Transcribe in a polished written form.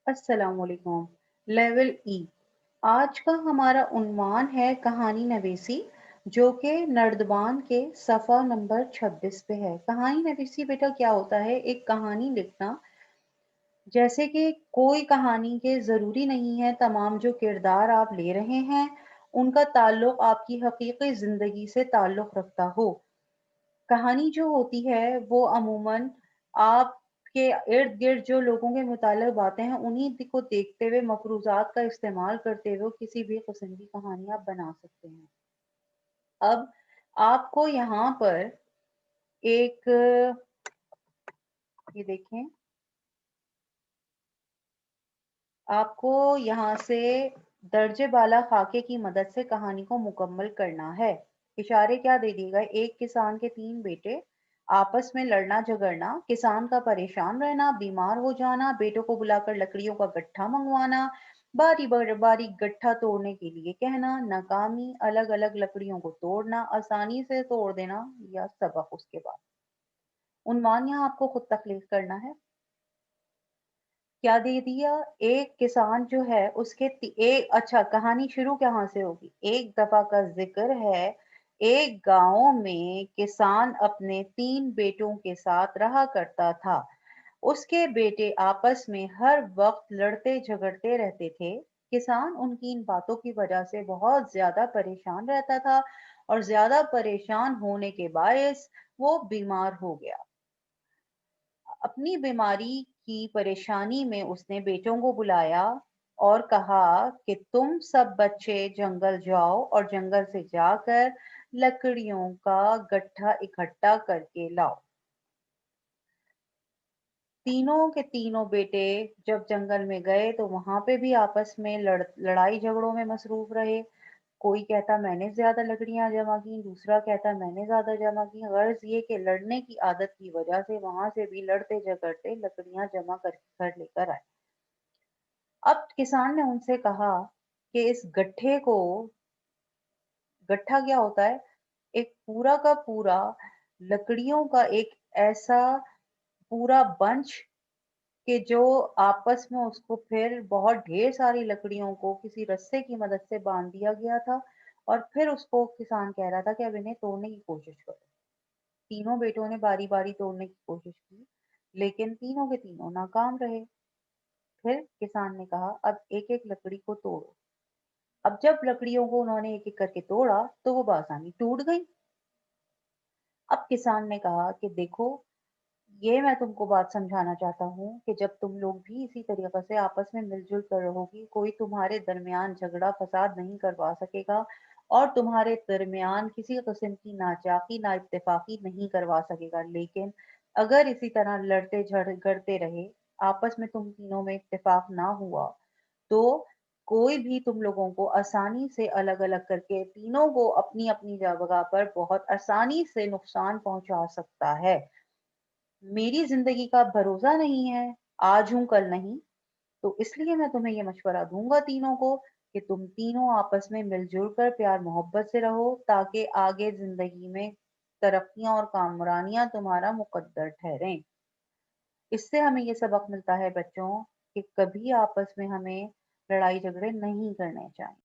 अस्सलाम वालेकुम। लेवल ई। आज का हमारा उन्वान है कहानी नवीसी, जो कि नर्दबान के सफ़ा नंबर 26 पे है। कहानी नवीसी बेटा क्या होता है? एक कहानी लिखना। जैसे कि कोई कहानी के ज़रूरी नहीं है तमाम जो किरदार आप ले रहे हैं, उनका ताल्लुक आपकी हकीकी ज़िंदगी से ताल्लुक रखता हो। कहानी जो होती है वो अमूमन आपके इर्द-गिर्द जो लोगों के मुताल्लिक़ बातें हैं उन्हीं को देखते हुए मफ़रूज़ात का इस्तेमाल करते हुए किसी भी किस्म की कहानी आप बना सकते हैं। अब आपको यहाँ पर एक ये देखें, आपको यहाँ से दर्जे बाला खाके की मदद से कहानी को मुकम्मल करना है। इशारे क्या दे दिए गए? एक किसान के 3 बेटे, आपस में लड़ना झगड़ना, किसान का परेशान रहना, बीमार हो जाना, बेटों को बुलाकर लकड़ियों का गट्ठा मंगवाना, बारी गट्ठा तोड़ने के लिए कहना, नाकामी, अलग-अलग लकड़ियों को तोड़ना, आसानी से तोड़ देना या सबक उसके बाद। उन्वान यहाँ आपको खुद तख्लीक करना है। क्या दे दिया? एक किसान जो है उसके अच्छा, कहानी शुरू कहाँ से होगी? एक दफा का जिक्र है, एक गांव में किसान अपने 3 बेटों के साथ रहा करता था। उसके बेटे आपस में हर वक्त लड़ते झगड़ते रहते थे। किसान उनकी इन बातों की वजह से बहुत ज्यादा परेशान रहता था और ज्यादा परेशान होने के बायस वो बीमार हो गया। अपनी बीमारी की परेशानी में उसने बेटों को बुलाया और कहा कि तुम सब बच्चे जंगल जाओ और जंगल से जाकर लकड़ियों का गट्ठा इकट्ठा करके लाओ। तीनों के तीनों बेटे जब जंगल में गए तो वहां पे भी आपस में लड़ाई झगड़ों में मसरूफ रहे। कोई कहता मैंने ज्यादा लकड़ियां जमा की, दूसरा कहता मैंने ज्यादा जमा की। गर्ज ये कि लड़ने की आदत की वजह से वहां से भी लड़ते झगड़ते लकड़ियां जमा कर घर लेकर आए। अब किसान ने उनसे कहा कि इस गट्ठे को, गट्ठा क्या होता है? एक पूरा का पूरा लकड़ियों का एक ऐसा पूरा बंच कि जो आपस में उसको फिर बहुत ढेर सारी लकड़ियों को किसी रस्से की मदद से बांध दिया गया था और फिर उसको किसान कह रहा था कि अब इन्हें तोड़ने की कोशिश करो। तीनों बेटों ने बारी बारी तोड़ने की कोशिश की, लेकिन तीनों के तीनों नाकाम रहे। फिर किसान ने कहा अब एक एक लकड़ी को तोड़ो। अब जब लकड़ियों को उन्होंने एक एक करके तोड़ा तो वो बासानी टूट गई। अब किसान ने कहा कि देखो, ये मैं तुमको बात समझाना चाहता हूँ कि जब तुम लोग भी इसी तरीके से आपस में मिलजुल कर रहोगी, कोई तुम्हारे दरमियान झगड़ा फसाद नहीं करवा सकेगा और तुम्हारे दरमियान किसी किस्म की नाचाकी ना इत्तेफाकी नहीं करवा सकेगा। लेकिन अगर इसी तरह लड़ते झगड़ते रहे, आपस में तुम तीनों में इत्तेफाक ना हुआ, तो कोई भी तुम लोगों को आसानी से अलग अलग करके तीनों को अपनी अपनी जगह पर बहुत आसानी से नुकसान पहुंचा सकता है। मेरी ज़िंदगी का भरोसा नहीं है, आज हूँ कल नहीं, तो इसलिए मैं तुम्हें ये मशवरा दूँगा तीनों को कि तुम तीनों आपस में मिल-जुल कर प्यार-मोहब्बत से रहो ताकि आगे ज़िंदगी में तरक्कियाँ और कामरानियाँ तुम्हारा मुकद्दर ठहरें। इससे हमें ये सबक मिलता है बच्चों कि कभी आपस में हमें लड़ाई झगड़े नहीं करने चाहिए।